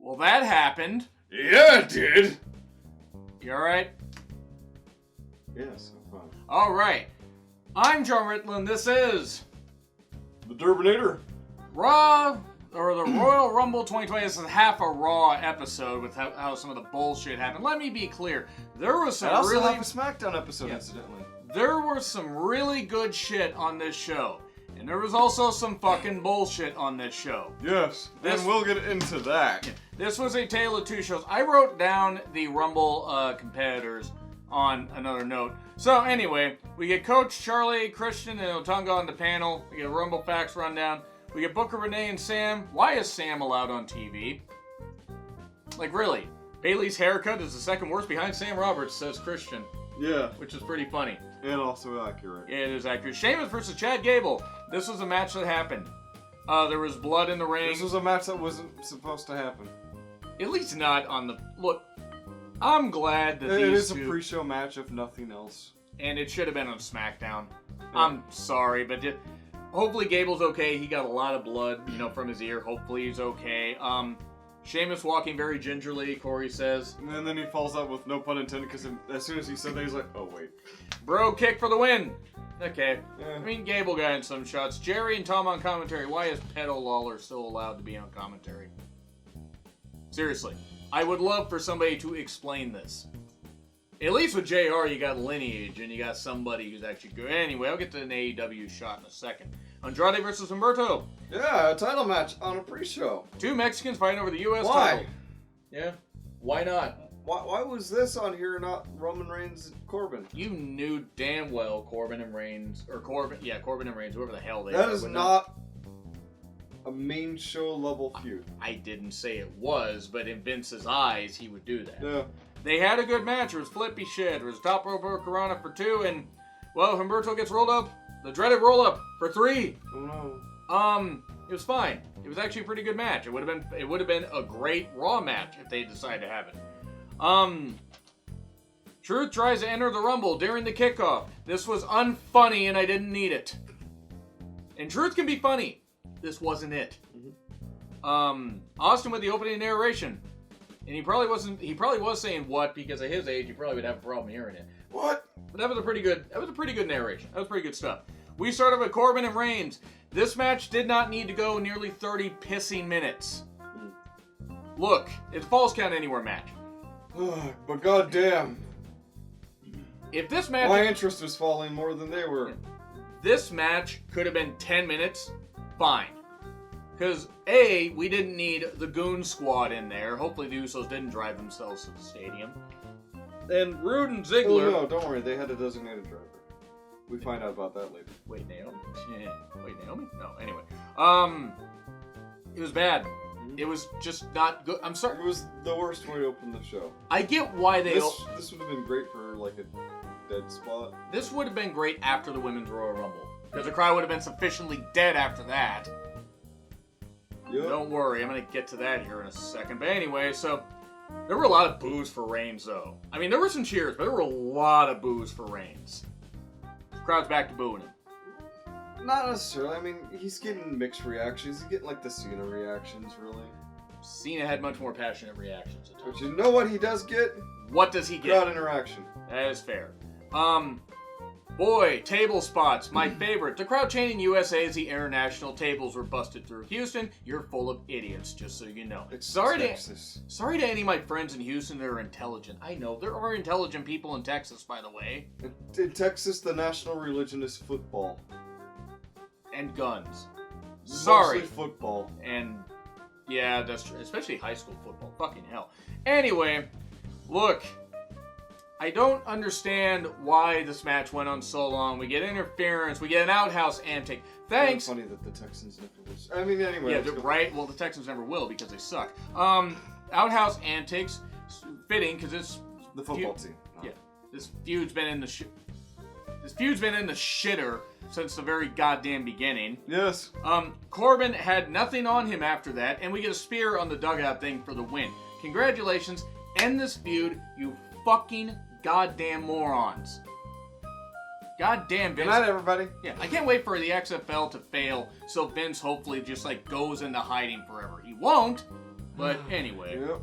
Well, that happened. Yeah, it did. You alright? Yes, I'm fine. Alright. I'm John Ritland. This is The Durbinator. Raw, or the Royal Rumble 2020. This is half a Raw episode with how some of the bullshit happened. Let me be clear. There was some also really... have a SmackDown episode, incidentally. There was some really good shit on this show. And there was also some fucking bullshit on this show. Yes, and we'll get into that. This was a tale of two shows. I wrote down the Rumble competitors on another note. So anyway, we get Coach Charlie, Christian, and Otunga on the panel. We get a Rumble Facts rundown. We get Booker, Renee, and Sam. Why is Sam allowed on TV? Like, really? Bailey's haircut is the second worst behind Sam Roberts, says Christian. Yeah. Which is pretty funny. And also accurate. Yeah, it is accurate. Sheamus versus Chad Gable. This was a match that happened. There was blood in the ring. This was a match that wasn't supposed to happen. At least not on the... Look, I'm glad that it is two... a pre-show match, if nothing else. And it should have been on SmackDown. Yeah. I'm sorry, but hopefully Gable's okay. He got a lot of blood, from his ear. Hopefully he's okay. Sheamus walking very gingerly, Corey says. And then he falls out with no pun intended, because as soon as he said that, he's like, oh, wait. Bro kick for the win. Okay. Yeah. I mean, Gable got in some shots. Jerry and Tom on commentary. Why is Pedo Lawler still allowed to be on commentary? Seriously. I would love for somebody to explain this. At least with JR, you got lineage, and you got somebody who's actually good. Anyway, I'll get to an AEW shot in a second. Andrade versus Humberto. Yeah, a title match on a pre-show. Two Mexicans fighting over the U.S. Why? title. Yeah. Why not? Why was this on here, not Roman Reigns and Corbin? You knew damn well Corbin and Reigns, Corbin and Reigns, whoever the hell they are. That is not a main show level feud. I didn't say it was, but in Vince's eyes, he would do that. Yeah. They had a good match. It was flippy shit. It was top rope Corona for 2, and, well, Humberto gets rolled up. The dreaded roll-up for 3. Oh, no. It was fine. It was actually a pretty good match. It would have been a great Raw match if they decided to have it. Truth tries to enter the Rumble during the kickoff. This was unfunny and I didn't need it. And Truth can be funny. This wasn't it. Austin with the opening narration. And he probably was saying what, because at his age he probably would have a problem hearing it. What? But that was a pretty good narration. That was pretty good stuff. We started with Corbin and Reigns. This match did not need to go nearly 30 pissing minutes. Look, it's Falls Count Anywhere match. But goddamn. If this match... My interest was falling more than they were. This match could have been 10 minutes. Fine. Because, A, we didn't need the Goon Squad in there. Hopefully the Usos didn't drive themselves to the stadium. And Rude and Ziggler... Oh, no, don't worry. They had a designated driver. We find out about that later. Wait, Naomi? Wait, Naomi? No, anyway. It was bad. It was just not good. I'm sorry. It was the worst way to open the show. I get why they... This would have been great for, like, a dead spot. This would have been great after the Women's Royal Rumble. Because the crowd would have been sufficiently dead after that. Yep. Don't worry, I'm going to get to that here in a second. But anyway, so... There were a lot of boos for Reigns, though. I mean, there were some cheers, but there were a lot of boos for Reigns. The crowd's back to booing him. Not necessarily. I mean, he's getting mixed reactions. He's getting, like, the Cena reactions, really. Cena had much more passionate reactions at times. But you know what he does get? What does he get? Crowd interaction. That is fair. Boy, table spots, my favorite. The crowd chanting USA as the international tables were busted through. Houston, you're full of idiots, just so you know. It's sorry Texas. Sorry to any of my friends in Houston that are intelligent. I know, there are intelligent people in Texas, by the way. In Texas, the national religion is football. And guns. Sorry. Mostly football. And, yeah, that's true. Especially high school football. Fucking hell. Anyway, look... I don't understand why this match went on so long. We get interference. We get an outhouse antic. Thanks. It's funny that the Texans never was. I mean, anyway. Yeah, right. Well, the Texans never will because they suck. Outhouse antics, fitting because it's the football team. Oh. Yeah, this feud's been in the shitter since the very goddamn beginning. Yes. Corbin had nothing on him after that, and we get a spear on the dugout thing for the win. Congratulations. End this feud, you fucking goddamn morons. Goddamn Vince. Good night, everybody. Yeah, I can't wait for the XFL to fail so Vince hopefully just, like, goes into hiding forever. He won't, But anyway. Yep.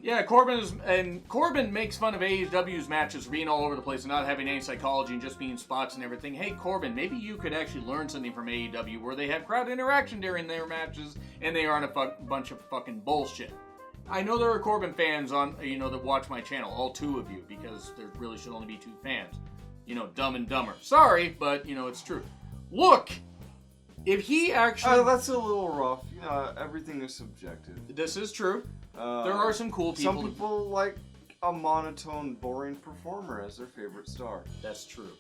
Yeah, Corbin makes fun of AEW's matches for being all over the place and not having any psychology and just being spots and everything. Hey, Corbin, maybe you could actually learn something from AEW where they have crowd interaction during their matches and they aren't a bunch of fucking bullshit. I know there are Corbin fans on, that watch my channel, all 2 of you, because there really should only be 2 fans. Dumb and Dumber. Sorry, but, it's true. Look! If he actually... that's a little rough. Everything is subjective. This is true. There are some cool people. Some people like a monotone, boring performer as their favorite star. That's true.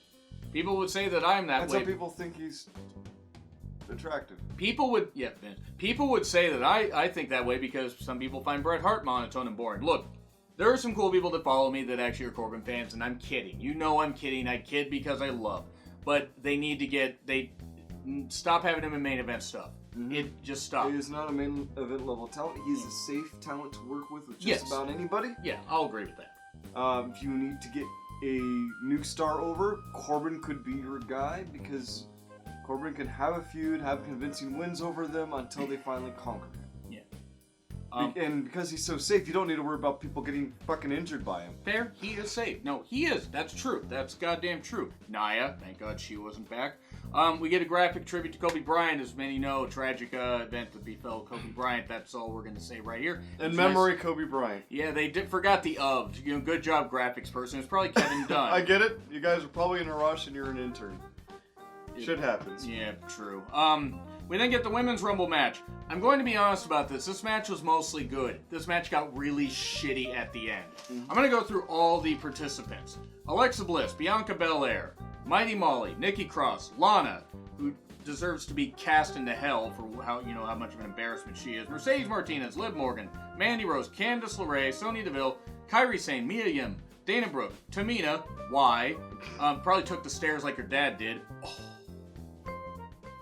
People would say that I'm that and way. Some people think he's attractive. People would say that I think that way because some people find Bret Hart monotone and boring. Look, there are some cool people that follow me that actually are Corbin fans, and I'm kidding. I'm kidding. I kid because I love. But they need to stop having him in main event stuff. Mm-hmm. It just stopped. He is not a main event level talent. He's a safe talent to work with just about anybody. Yeah, I'll agree with that. If you need to get a new star over, Corbin could be your guy because Corbin can have a feud, have convincing wins over them until they finally conquer him. Yeah. And because he's so safe, you don't need to worry about people getting fucking injured by him. Fair, he is safe. No, he is. That's true. That's goddamn true. Nia, thank God she wasn't back. We get a graphic tribute to Kobe Bryant, as many know, a tragic event that befell Kobe Bryant. That's all we're going to say right here. In memory, nice. Kobe Bryant. Yeah, they forgot the of. Good job, graphics person. It's probably Kevin Dunn. I get it. You guys are probably in a rush and you're an intern. Shit happens. Yeah, true. We then get the Women's Rumble match. I'm going to be honest about this. This match was mostly good. This match got really shitty at the end. Mm-hmm. I'm going to go through all the participants. Alexa Bliss, Bianca Belair, Mighty Molly, Nikki Cross, Lana, who deserves to be cast into hell for how much of an embarrassment she is, Mercedes Martinez, Liv Morgan, Mandy Rose, Candice LeRae, Sonya Deville, Kairi Sane, Mia Yim, Dana Brooke, Tamina, probably took the stairs like her dad did. Oh.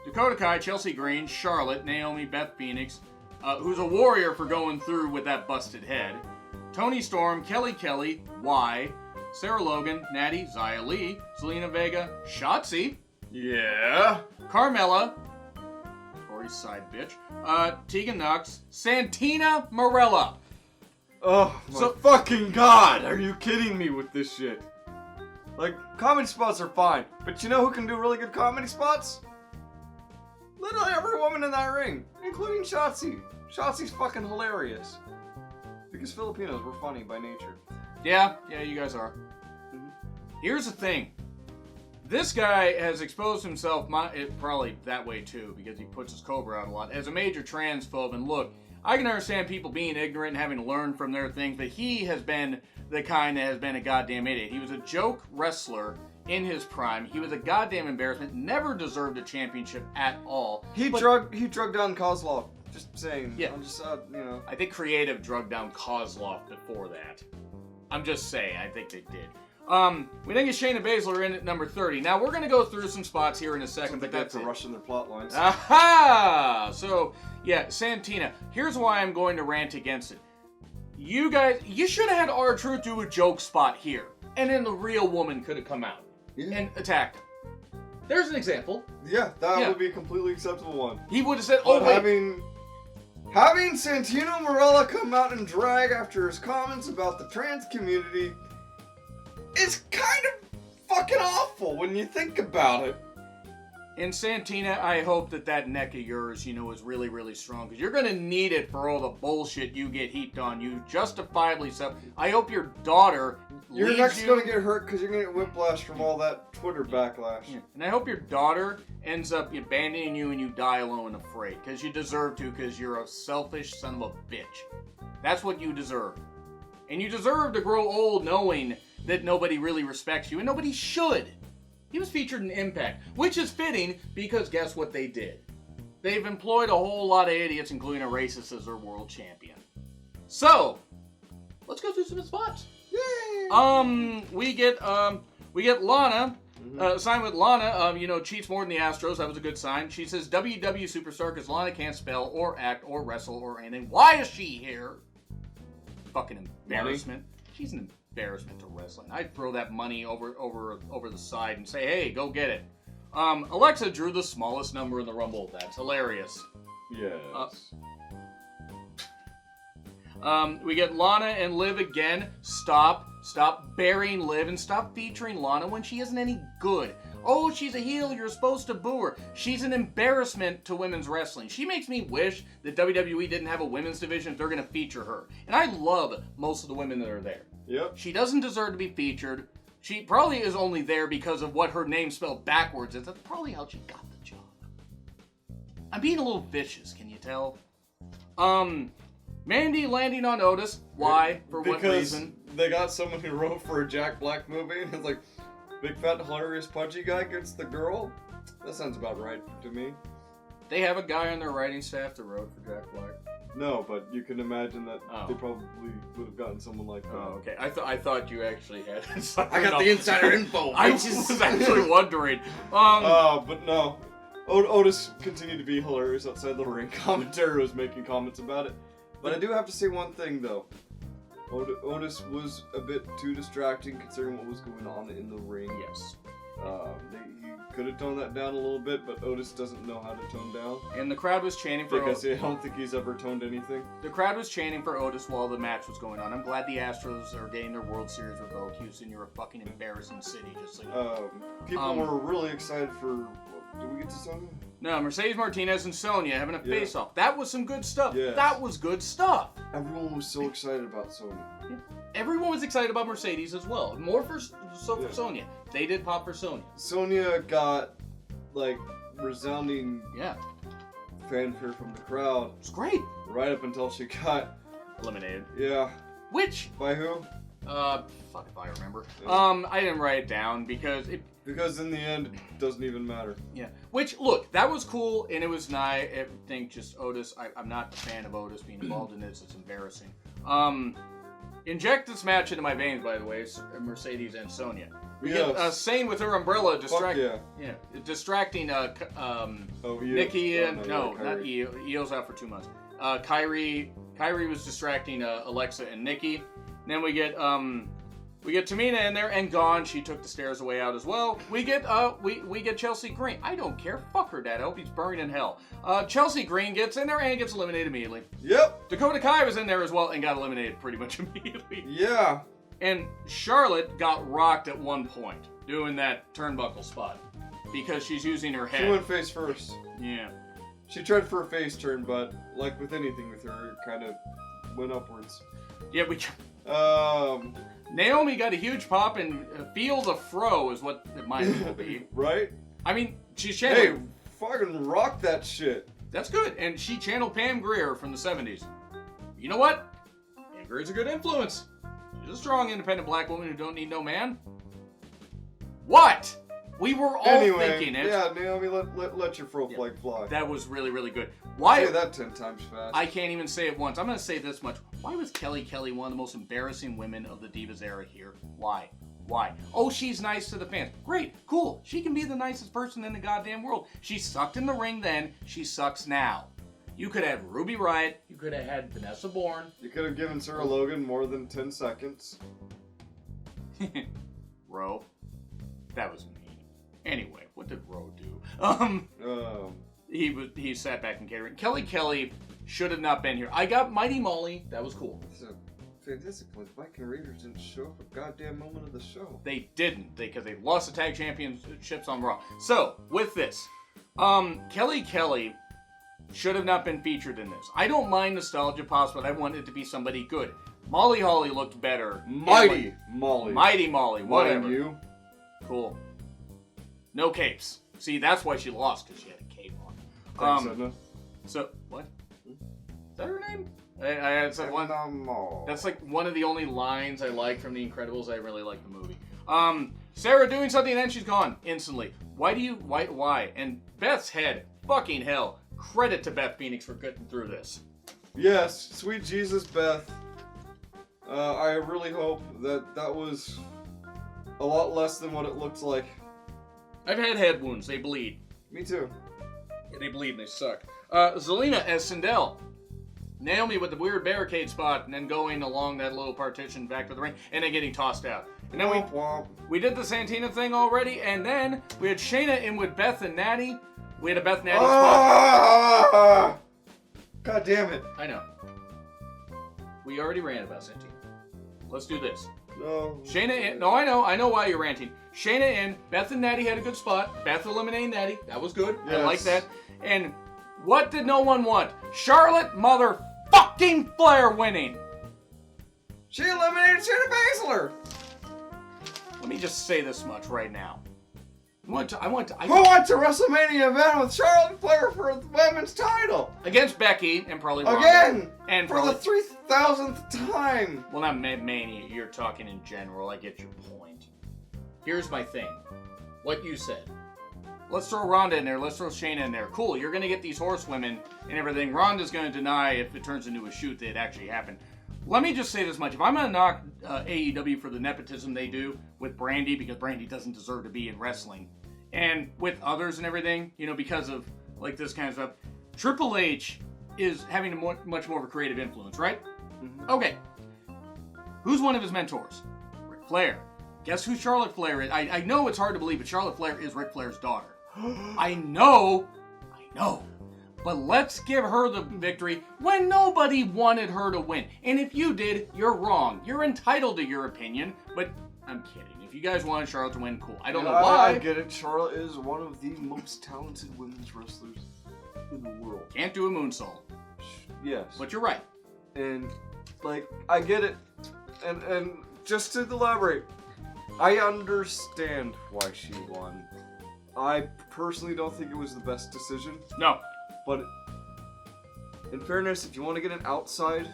Dakota Kai, Chelsea Green, Charlotte, Naomi, Beth Phoenix, who's a warrior for going through with that busted head, Toni Storm, Kelly, Sarah Logan, Natty, Xia Li, Zelina Vega, Shotzi, yeah, Carmella, Tori's side bitch, Tegan Knox, Santina Marella. Oh my fucking god, are you kidding me with this shit? Like, comedy spots are fine, but you know who can do really good comedy spots? Literally every woman in that ring, including Shotzi. Shotzi's fucking hilarious. Because Filipinos were funny by nature. Yeah, you guys are. Mm-hmm. Here's the thing. This guy has exposed himself, probably that way too, because he puts his Cobra out a lot, as a major transphobe. And look, I can understand people being ignorant and having to learn from their things, but he has been the kind that has been a goddamn idiot. He was a joke wrestler in his prime. He was a goddamn embarrassment. Never deserved a championship at all. He drugged down Kozlov. Just saying. Yeah. I'm just, I think Creative drugged down Kozlov before that. I'm just saying. I think they did. We then get Shayna Baszler in at number 30. Now, we're going to go through some spots here in a second, but that's it. Rushing their plot lines. Aha! So, yeah, Santina. Here's why I'm going to rant against it. You guys, you should have had R-Truth do a joke spot here. And then the real woman could have come out and attacked him. There's an example. Yeah, that would be a completely acceptable one. He would have said, "Oh wait." Having Santino Marella come out and drag after his comments about the trans community is kind of fucking awful when you think about it. And Santina, I hope that neck of yours, is really, really strong. Because you're going to need it for all the bullshit you get heaped on you, justifiably so. I hope your daughter Your neck's going to get hurt because you're going to get whiplash from all that Twitter backlash. Yeah. And I hope your daughter ends up abandoning you and you die alone and afraid. Because you deserve to, because you're a selfish son of a bitch. That's what you deserve. And you deserve to grow old knowing that nobody really respects you, and nobody should. He was featured in Impact, which is fitting because guess what they did? They've employed a whole lot of idiots, including a racist as their world champion. So, let's go through some spots. Yay! We get Lana. Sign with Lana. Cheats more than the Astros. That was a good sign. She says WW superstar because Lana can't spell or act or wrestle or anything. Why is she here? Fucking embarrassment. She's an embarrassment to wrestling. I'd throw that money over the side and say, hey, go get it. Alexa drew the smallest number in the Rumble. That's hilarious. Yes. We get Lana and Liv again. Stop burying Liv and stop featuring Lana when she isn't any good. Oh, she's a heel, you're supposed to boo her. She's an embarrassment to women's wrestling. She makes me wish that WWE didn't have a women's division if they're going to feature her. And I love most of the women that are there. Yep. She doesn't deserve to be featured. She probably is only there because of what her name spelled backwards is. That's probably how she got the job. I'm being a little vicious, can you tell? Mandy landing on Otis. Why? For what reason? Because they got someone who wrote for a Jack Black movie, and it's like, big fat hilarious punchy guy gets the girl? That sounds about right to me. They have a guy on their writing staff that wrote for Jack Black. No, but you can imagine that they probably would have gotten someone like that. Oh, okay. I thought you actually had. I got the insider info. I was actually wondering. But no. Otis continued to be hilarious outside the ring. Commentary was making comments about it. But I do have to say one thing, though. Otis was a bit too distracting considering what was going on in the ring. Yes. He could have toned that down a little bit, but Otis doesn't know how to tone down. And the crowd was chanting for Otis. Because I don't think he's ever toned anything. The crowd was chanting for Otis while the match was going on. I'm glad the Astros are getting their World Series revoked. Houston, you're a fucking embarrassing city, just like... People were really excited for... Did we get to Sonya? No, Mercedes Martinez and Sonya having a face-off. That was some good stuff. Yes. That was good stuff. Everyone was so excited about Sonya. Yeah. Everyone was excited about Mercedes as well. More for Sonya. They did pop for Sonya. Sonya got, like, resounding fanfare from the crowd. It's great. Right up until she got... eliminated. Yeah. Which? By who? Fuck if I remember. Yeah. I didn't write it down because it... Because in the end, it doesn't even matter. Yeah. Which, look, that was cool, and it was nice. I think just Otis, I'm not a fan of Otis being involved in this. It's embarrassing. Inject this match into my veins, by the way, Mercedes and Sonya. We get Sane with her umbrella distracting Nikki and... No, not Io. Io's out for 2 months. Kyrie was distracting Alexa and Nikki. And then we get Tamina in there and gone. She took the stairs away out as well. We get Chelsea Green. I don't care. Fuck her dad. I hope he's buried in hell. Chelsea Green gets in there and gets eliminated immediately. Yep. Dakota Kai was in there as well and got eliminated pretty much immediately. Yeah. And Charlotte got rocked at one point doing that turnbuckle spot because she's using her head. She went face first. Yeah. She tried for a face turn, but like with anything with her, it kind of went upwards. Yeah, Naomi got a huge pop, and Feel the Fro is what it might as well be. Right? I mean, she's channeling... Hey, fucking rock that shit. That's good. And she channeled Pam Grier from the 70s. You know what? Pam Grier's a good influence. She's a strong, independent black woman who don't need no man. What? We were all thinking it. Yeah, Naomi, let your fro flag fly. That was really, really good. Why? Say that 10 times fast. I can't even say it once. I'm going to say this much. Why was Kelly one of the most embarrassing women of the Divas era here? Why? Oh, she's nice to the fans. Great, cool. She can be the nicest person in the goddamn world. She sucked in the ring then. She sucks now. You could have Ruby Riott. You could have had Vanessa Bourne. You could have given Sarah Logan more than 10 seconds. Ro. That was mean. Anyway, what did Ro do? He sat back in catering. Kelly should have not been here. I got Mighty Molly. That was cool. It's a fantastic point. Viking Raiders didn't show up a goddamn moment of the show. They didn't. Because they lost the tag championships on Raw. So, with this, Kelly should have not been featured in this. I don't mind nostalgia pops, but I want it to be somebody good. Molly Holly looked better. Mighty Molly, whatever. You. Cool. No capes. See, that's why she lost, because she had a cape on. Thanks, Edna. So, what? Is that her name? That's like one of the only lines I like from The Incredibles. I really like the movie. Sarah doing something and then she's gone instantly. Why? And Beth's head. Fucking hell. Credit to Beth Phoenix for getting through this. Yes, sweet Jesus, Beth. I really hope that was a lot less than what it looks like. I've had head wounds. They bleed. Me too. Yeah, they bleed and they suck. Zelina as Sindel. Naomi with the weird barricade spot and then going along that little partition back to the ring and then getting tossed out. And then we did the Santina thing already, and then we had Shayna in with Beth and Natty. We had a Beth Natty spot. God damn it. I know. We already ranted about Santino. Let's do this. No. Shayna in. No, I know why you're ranting. Shayna in. Beth and Natty had a good spot. Beth eliminating Natty. That was good. Yes. I like that. And what did no one want? Charlotte motherfucking Flair winning. She eliminated Shayna Baszler. Let me just say this much right now. Who went to WrestleMania event with Charlotte Flair for the women's title? Against Becky and probably Ronda. Again! And for the 3,000th time! Well, not Mania. You're talking in general. I get your point. Here's my thing. What you said. Let's throw Ronda in there. Let's throw Shayna in there. Cool. You're going to get these horsewomen and everything. Ronda's going to deny if it turns into a shoot that it actually happened. Let me just say this much. If I'm going to knock AEW for the nepotism they do with Brandy, because Brandy doesn't deserve to be in wrestling, and with others and everything, you know, because of like this kind of stuff, Triple H is having much more of a creative influence, right? Mm-hmm. Okay. Who's one of his mentors? Ric Flair. Guess who Charlotte Flair is? I know it's hard to believe, but Charlotte Flair is Ric Flair's daughter. I know. But let's give her the victory when nobody wanted her to win. And if you did, you're wrong. You're entitled to your opinion, but I'm kidding. If you guys wanted Charlotte to win, cool. I don't know why. I get it. Charlotte is one of the most talented women's wrestlers in the world. Can't do a moonsault. Yes. But you're right. And, like, I get it. And just to elaborate, I understand why she won. I personally don't think it was the best decision. No. But in fairness, if you want to get an outsider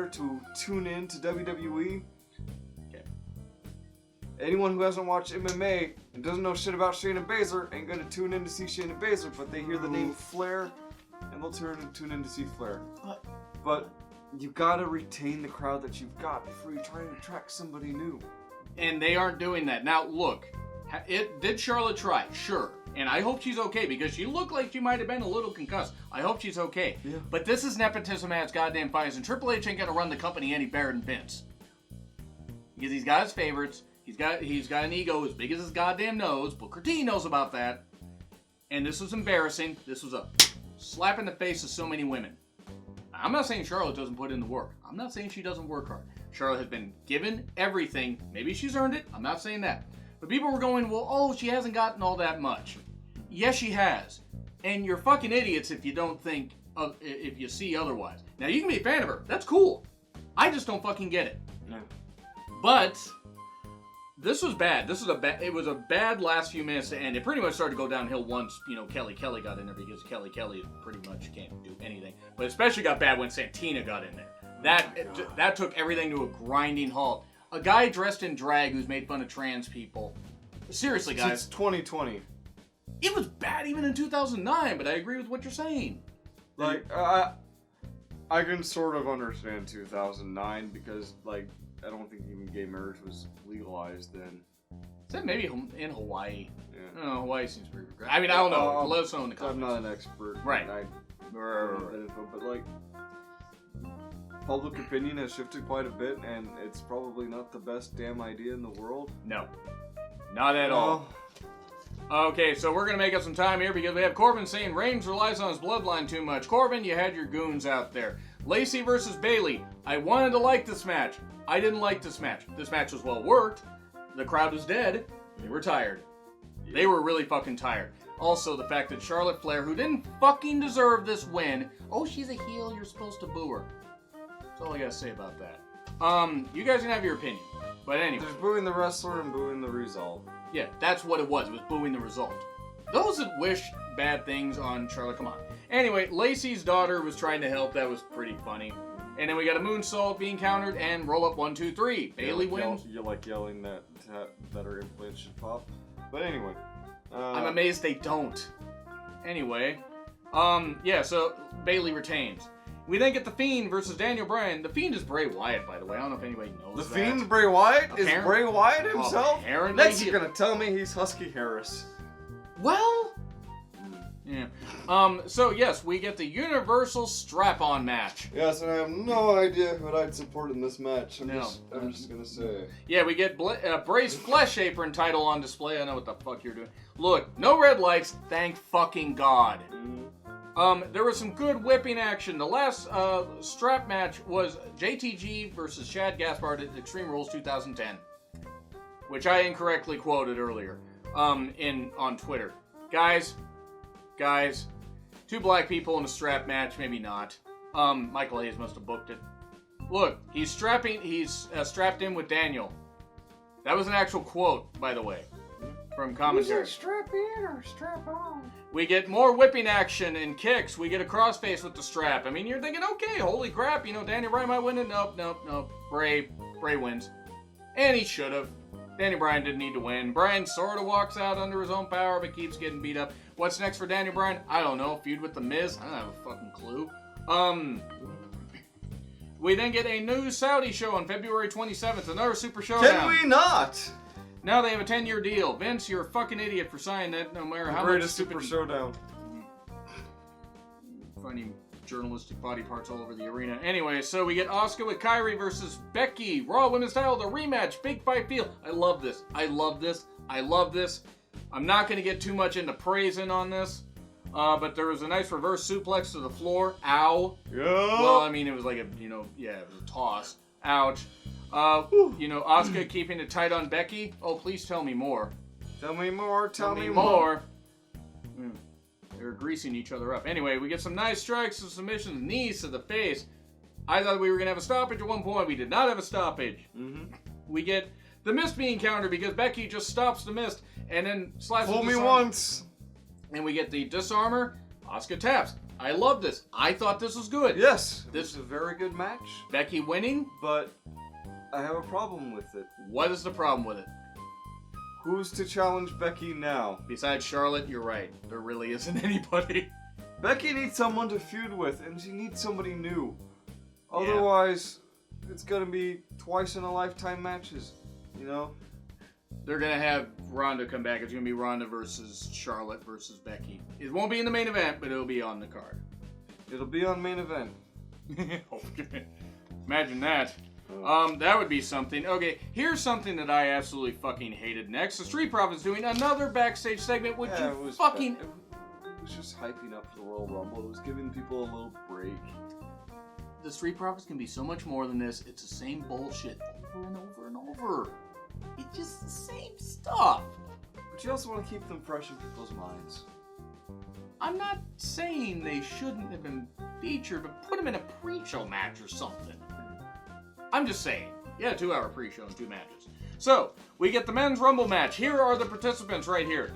to tune in to WWE, okay. Anyone who hasn't watched MMA and doesn't know shit about Shayna Baszler ain't gonna tune in to see Shayna Baszler, but they hear the name Flair and they'll tune in to see Flair. But you gotta retain the crowd that you've got before you try to attract somebody new. And they aren't doing that. Now, look, did Charlotte try? Sure. And I hope she's okay, because she looked like she might have been a little concussed. I hope she's okay. Yeah. But this is nepotism at its goddamn finest, and Triple H ain't gonna run the company any better than Vince. Because he's got his favorites. He's got an ego as big as his goddamn nose. Booker T knows about that. And this was embarrassing. This was a slap in the face of so many women. I'm not saying Charlotte doesn't put in the work. I'm not saying she doesn't work hard. Charlotte has been given everything. Maybe she's earned it. I'm not saying that. But people were going, well, oh, she hasn't gotten all that much. Yes, she has. And you're fucking idiots if you don't think, if you see otherwise. Now, you can be a fan of her. That's cool. I just don't fucking get it. No. But this was bad. It was a bad last few minutes to end. It pretty much started to go downhill once, Kelly got in there, because Kelly pretty much can't do anything. But especially got bad when Santina got in there. That took everything to a grinding halt. A guy dressed in drag who's made fun of trans people. Seriously, guys. It's 2020. It was bad even in 2009, but I agree with what you're saying. Like, I can sort of understand 2009 because, like, I don't think even gay marriage was legalized then. Is that maybe in Hawaii? Yeah. I don't know, Hawaii seems pretty good. I mean, I don't know. Let us know in the comments. I'm not an expert. Right. But, like, public opinion has shifted quite a bit, and it's probably not the best damn idea in the world. No. Not at all. Okay, so we're going to make up some time here because we have Corbin saying Reigns relies on his bloodline too much. Corbin, you had your goons out there. Lacey versus Bayley. I wanted to like this match. I didn't like this match. This match was well worked. The crowd was dead. They were tired. They were really fucking tired. Also, the fact that Charlotte Flair, who didn't fucking deserve this win, oh, she's a heel, you're supposed to boo her. That's all I gotta say about that. You guys can have your opinion. But anyway. There's booing the wrestler and booing the result. Yeah, that's what it was. It was booing the result. Those that wish bad things on Charlotte, come on. Anyway, Lacey's daughter was trying to help. That was pretty funny. And then we got a moonsault being countered and roll up 1, 2, 3. Bayley wins. You like yelling that her implants should pop. But anyway. I'm amazed they don't. Anyway. Yeah, so Bayley retains. We then get The Fiend versus Daniel Bryan. The Fiend is Bray Wyatt, by the way. I don't know if anybody knows The that. Fiend Bray Wyatt? Is Bray Wyatt himself? Apparently Next you're gonna tell me he's Husky Harris. Well... Yeah. So yes, we get the Universal Strap-On match. Yes, and I have no idea what I'd support in this match. I'm just gonna say. Yeah, we get Bray's Flesh Apron title on display. I know what the fuck you're doing. Look, no red lights, thank fucking God. There was some good whipping action. The last strap match was JTG versus Chad Gaspard at Extreme Rules 2010, which I incorrectly quoted earlier on Twitter. Guys, two black people in a strap match, maybe not. Michael Hayes must have booked it. Look, he's strapped in with Daniel. That was an actual quote, by the way, from commentary. Was it strap in or strap on? We get more whipping action and kicks. We get a crossface with the strap. I mean, you're thinking, okay, holy crap, Daniel Bryan might win it. Nope. Bray wins. And he should have. Daniel Bryan didn't need to win. Bryan sort of walks out under his own power, but keeps getting beat up. What's next for Daniel Bryan? I don't know. Feud with The Miz? I don't have a fucking clue. We then get a new Saudi show on February 27th. Another Super Showdown. Can we not? Now they have a 10-year deal. Vince, you're a fucking idiot for signing that, no matter how much stupid... Super Showdown. Funny journalistic body parts all over the arena. Anyway, so we get Asuka with Kairi versus Becky. Raw Women's title, the rematch. Big fight field. I love this. I'm not going to get too much into praising on this. But there was a nice reverse suplex to the floor. Ow. Yeah. Well, I mean, it was like it was a toss. Ouch. Asuka keeping it tight on Becky. Oh, please tell me more. Tell me more. They're greasing each other up. Anyway, we get some nice strikes and submissions, knees to the face. I thought we were going to have a stoppage at one point. We did not have a stoppage. Mm-hmm. We get the mist being countered because Becky just stops the mist and then slides Fool me once. And we get the disarmor. Asuka taps. I love this. I thought this was good. Yes. This is a very good match. Becky winning. But I have a problem with it. What is the problem with it? Who's to challenge Becky now? Besides Charlotte, you're right. There really isn't anybody. Becky needs someone to feud with, and she needs somebody new. Otherwise, it's gonna be twice in a lifetime matches, They're gonna have Ronda come back. It's gonna be Ronda versus Charlotte versus Becky. It won't be in the main event, but it'll be on the card. It'll be on main event. Okay. Imagine that. That would be something. Okay, here's something that I absolutely fucking hated next. The Street Profits doing another backstage segment, which It was just hyping up for the Royal Rumble. It was giving people a little break. The Street Profits can be so much more than this. It's the same bullshit over and over and over. It's just the same stuff. But you also want to keep them fresh in people's minds. I'm not saying they shouldn't have been featured, but put them in a pre-show match or something. I'm just saying. Yeah, 2-hour pre-show and 2 matches. So, we get the men's Rumble match. Here are the participants right here.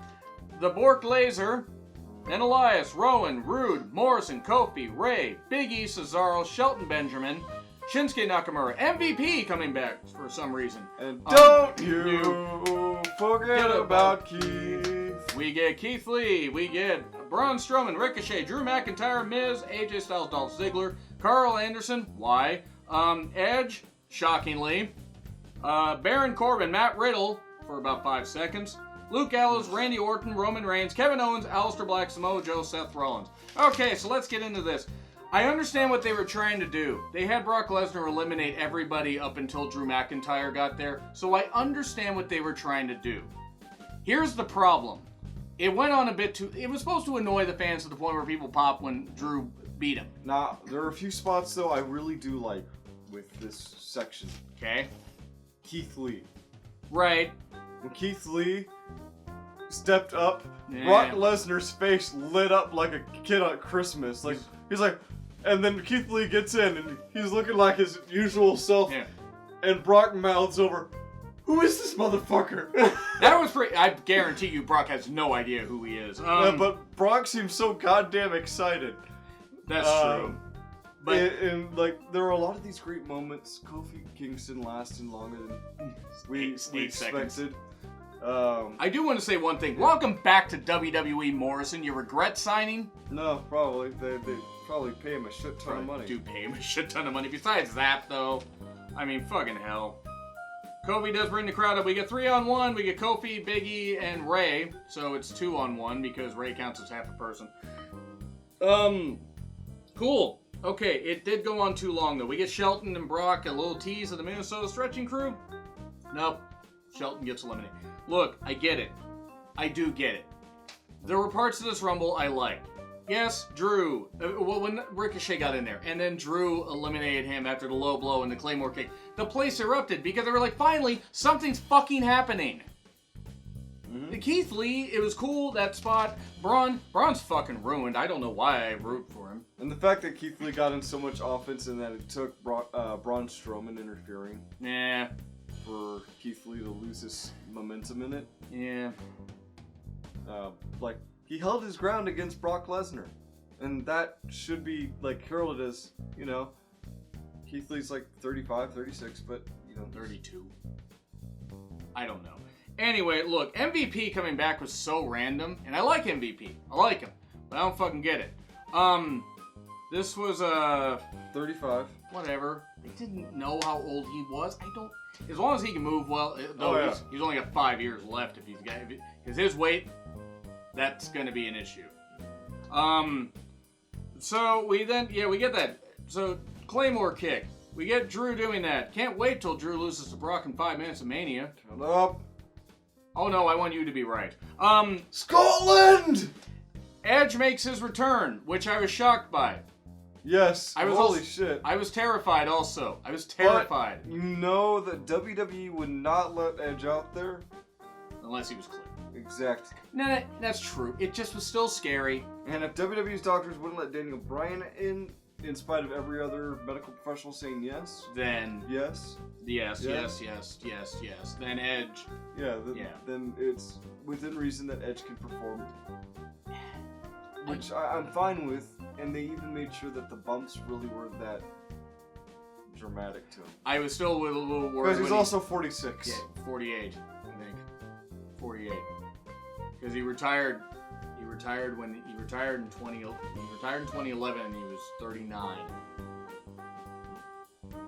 The Bork Laser, then Elias, Rowan, Rude, Morrison, Kofi, Ray, Big E, Cesaro, Shelton Benjamin, Shinsuke Nakamura, MVP coming back for some reason. And don't you forget about Keith. We get Keith Lee. We get Braun Strowman, Ricochet, Drew McIntyre, Miz, AJ Styles, Dolph Ziggler, Carl Anderson. Why? Edge, shockingly. Baron Corbin, Matt Riddle for about 5 seconds. Luke Gallows, Randy Orton, Roman Reigns, Kevin Owens, Aleister Black, Samoa Joe, Seth Rollins. Okay, so let's get into this. I understand what they were trying to do. They had Brock Lesnar eliminate everybody up until Drew McIntyre got there, so I understand what they were trying to do. Here's the problem. It went on a bit too... It was supposed to annoy the fans to the point where people pop when Drew beat him. Now, there are a few spots, though, I really do like with this section. Okay. Keith Lee. Right. When Keith Lee stepped up, Brock Lesnar's face lit up like a kid on Christmas. Like, he's like... And then Keith Lee gets in, and he's looking like his usual self. Yeah. And Brock mouths over, "Who is this motherfucker?" That was pretty... I guarantee you Brock has no idea who he is. But Brock seems so goddamn excited. That's true. But and there are a lot of these great moments. Kofi Kingston lasting longer than we expected. I do want to say one thing. Welcome back to WWE, Morrison. You regret signing? No, probably. They probably pay him a shit ton of money. Do pay him a shit ton of money. Besides that, though, I mean, fucking hell. Kofi does bring the crowd up. We get 3-on-1. We get Kofi, Big E, and Ray. So it's 2-on-1 because Ray counts as half a person. Cool. Okay, it did go on too long, though. We get Shelton and Brock, a little tease of the Minnesota Stretching Crew. Nope. Shelton gets eliminated. Look, I get it. I do get it. There were parts of this Rumble I liked. Yes, Drew. Well, when Ricochet got in there, and then Drew eliminated him after the low blow and the Claymore kick, the place erupted because they were like, finally, something's fucking happening. Mm-hmm. Keith Lee, it was cool, that spot. Braun's fucking ruined. I don't know why I root for him. And the fact that Keith Lee got in so much offense and that it took Braun Strowman interfering. Yeah. For Keith Lee to lose his momentum in it. Yeah. Like, he held his ground against Brock Lesnar. And that should be, like, heralded as, you know, Keith Lee's like 35, 36, but, you know. 32. I don't know. Anyway, look, MVP coming back was so random, and I like MVP. I like him, but I don't fucking get it. This was 35. Whatever. I didn't know how old he was. I don't. As long as he can move well, though he's only got 5 years left if he's got. Because his weight, that's going to be an issue. So we get that. So Claymore kick. We get Drew doing that. Can't wait till Drew loses to Brock in 5 minutes of Mania. Shut up. Oh no, I want you to be right. Scotland! Edge makes his return, which I was shocked by. Yes, holy shit. I was terrified also. I was terrified. But you know that WWE would not let Edge out there? Unless he was clear. Exactly. Nah, that's true. It just was still scary. And if WWE's doctors wouldn't let Daniel Bryan in spite of every other medical professional saying yes, then... Yes. Yes. Then Edge. Then it's within reason that Edge can perform. Which I'm fine with, and they even made sure that the bumps really were that dramatic to him. I was still a little worried. Because he's also 46. Yeah, 48, I think. 48. Because he retired in 2011 and he was 39.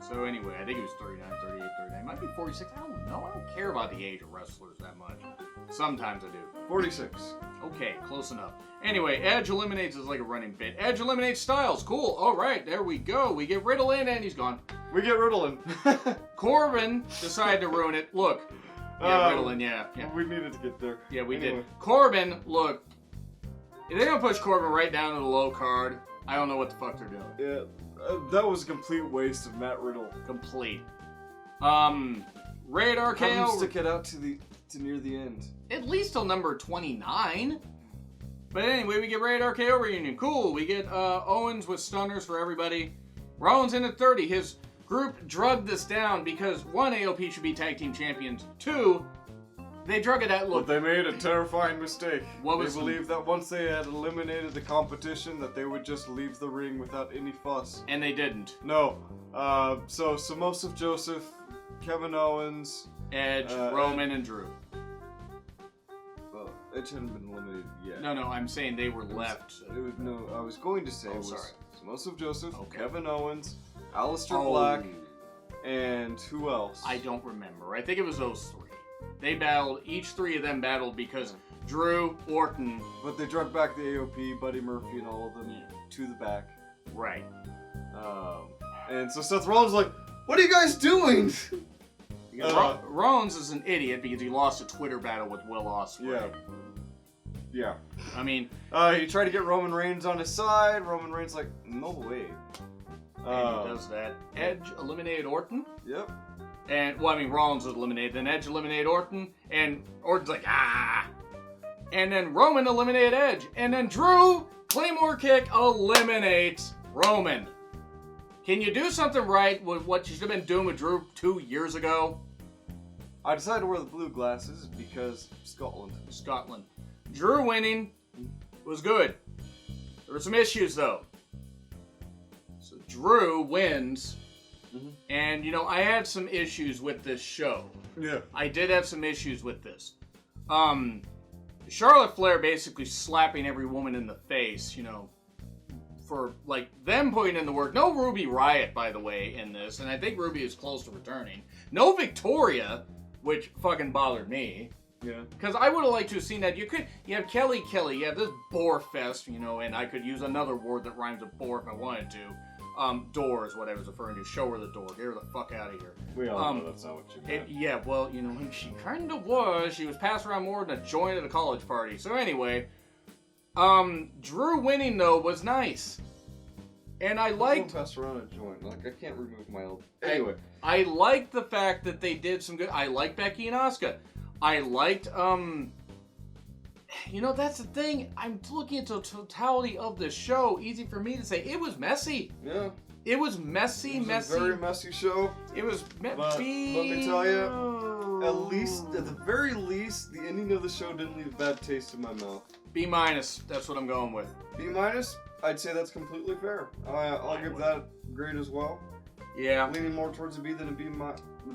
So anyway, I think he was 39, 38, 39. Might be 46. I don't know. I don't care about the age of wrestlers that much. Sometimes I do. 46. Okay, close enough. Anyway, Edge eliminates is like a running bit. Edge eliminates Styles. Cool. All right, there we go. We get Riddle in and he's gone. We get Riddle in. Corbin decided to ruin it. Look. Yeah, Riddle in, yeah. We needed to get there. Yeah, we did. Corbin, look. If they're going to push Corbin right down to the low card, I don't know what the fuck they're doing. Yeah, that was a complete waste of Matt Riddle. Complete. Raid RKO. Have him stick it out to near the end. At least till number 29. But anyway, we get Raid RKO reunion. Cool. We get Owens with stunners for everybody. Rollins in at 30. His group drugged this down because 1, AOP should be tag team champions. 2, they drug it out. Look, but they made a terrifying mistake. What was they believed that once they had eliminated the competition, that they would just leave the ring without any fuss. And they didn't. No. So Samosa Joseph, Kevin Owens, Edge, Roman, and Drew. Well, Edge hadn't been eliminated yet. No, I'm saying they were left. I was going to say sorry. Samosa Joseph, Kevin Owens, Aleister Black, and who else? I don't remember. I think it was those 3. They battled, each 3 of them battled because Drew, Orton... But they drug back the AOP, Buddy Murphy, and all of them to the back. Right. And so Seth Rollins was like, what are you guys doing? Rollins is an idiot because he lost a Twitter battle with Will Ospreay. Yeah. I mean... he tried to get Roman Reigns on his side. Roman Reigns like, no way. And he does that. Edge eliminated Orton. Yep. And, Rollins was eliminated. Then Edge eliminated Orton. And Orton's like, ah! And then Roman eliminated Edge. And then Drew, Claymore kick, eliminates Roman. Can you do something right with what you should have been doing with Drew 2 years ago? I decided to wear the blue glasses because Scotland. Drew winning was good. There were some issues, though. So Drew wins. Mm-hmm. And, I had some issues with this show. Yeah. I did have some issues with this. Charlotte Flair basically slapping every woman in the face, for, them putting in the work. No Ruby Riott, by the way, in this. And I think Ruby is close to returning. No Victoria, which fucking bothered me. Yeah. Because I would have liked to have seen that. You have Kelly, you have this bore fest, and I could use another word that rhymes with bore if I wanted to. Door is what I was referring to. Show her the door. Get her the fuck out of here. We all know that's not what you meant. She kind of was. She was passed around more than a joint at a college party. So anyway, Drew winning though was nice. And I liked... Don't pass around a joint. Like, I can't remove my old... Anyway. I liked the fact that they did some good... I liked Becky and Asuka. I liked, you know, that's the thing. I'm looking at the totality of the show. Easy for me to say. It was messy. Yeah. It was messy, It was a very messy show. It was But let me tell you, at the very least, the ending of the show didn't leave a bad taste in my mouth. B-. That's what I'm going with. B-, I'd say that's completely fair. I'll give that grade as well. Yeah. Leaning more towards a B than a B-,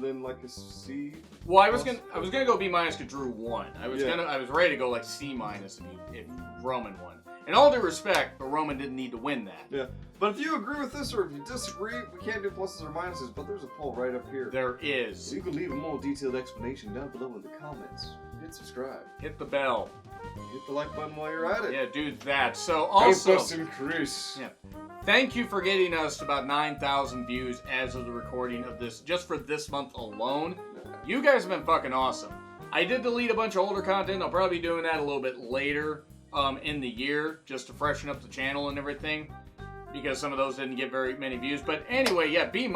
than like a C. Well, I was gonna go B- because Drew won. I was ready to go like C- if Roman won. In all due respect, but Roman didn't need to win that. Yeah. But if you agree with this or if you disagree, we can't do pluses or minuses, but there's a poll right up here. There is. So you can leave a more detailed explanation down below in the comments. Hit subscribe. Hit the bell. Hit the like button while you're at it. Yeah, do that. So also... Help us increase. Yeah. Thank you for getting us to about 9,000 views as of the recording of this, just for this month alone. You guys have been fucking awesome. I did delete a bunch of older content. I'll probably be doing that a little bit later in the year, just to freshen up the channel and everything, because some of those didn't get very many views. But anyway, yeah, B-.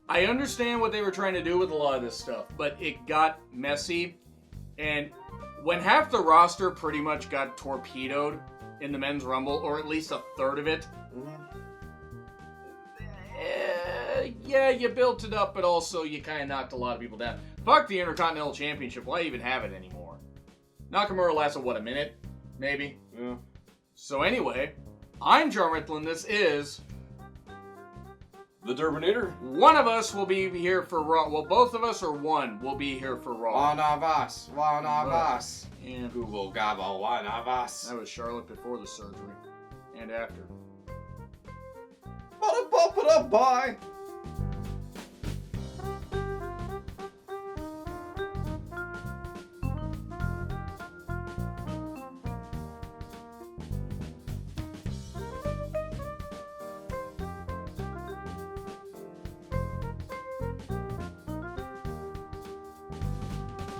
I understand what they were trying to do with a lot of this stuff, but it got messy. And when half the roster pretty much got torpedoed in the Men's Rumble, or at least a third of it, yeah, you built it up, but also you kind of knocked a lot of people down. Fuck the Intercontinental Championship. Why even have it anymore? Nakamura lasted, what, a minute? Maybe? Yeah. So anyway, I'm John Ritlin. This is... The Turbinator. One of us will be here for Raw. Well, both of us or one will be here for Raw. One of us. One of us. And Google gobble. One of us. that was Charlotte before the surgery. And after. Bye.